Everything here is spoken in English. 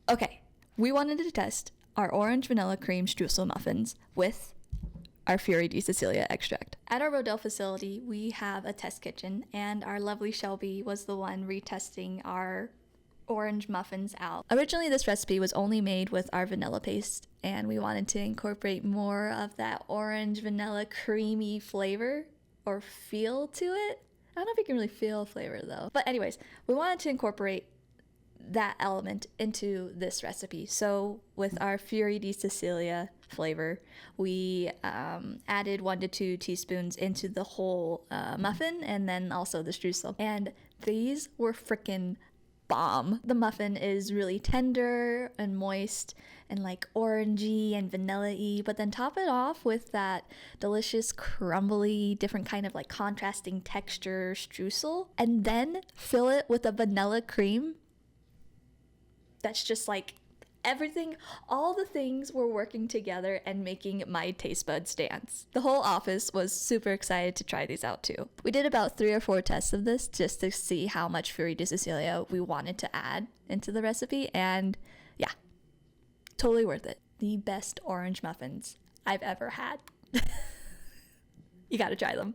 Okay, we wanted to test our orange vanilla cream streusel muffins with our Fiori di Sicilia extract. At our Rodelle facility, we have a test kitchen, and our lovely Shelby was the one retesting our orange muffins out. Originally, this recipe was only made with our vanilla paste, and we wanted to incorporate more of that orange vanilla creamy flavor or feel to it. I don't know if you can really feel flavor though. But anyways, we wanted to incorporate that element into this recipe. So with our Fiori di Sicilia flavor, we added 1 to 2 teaspoons into the whole muffin, and then also the streusel. And these were freaking bomb. The muffin is really tender and moist and like orangey and vanilla-y, but then top it off with that delicious crumbly, different kind of like contrasting texture streusel, and then fill it with a vanilla cream. That's just like everything, all the things were working together and making my taste buds dance. The whole office was super excited to try these out too. We did about 3 or 4 tests of this just to see how much Fiori di Sicilia we wanted to add into the recipe, and yeah, totally worth it. The best orange muffins I've ever had. You gotta try them.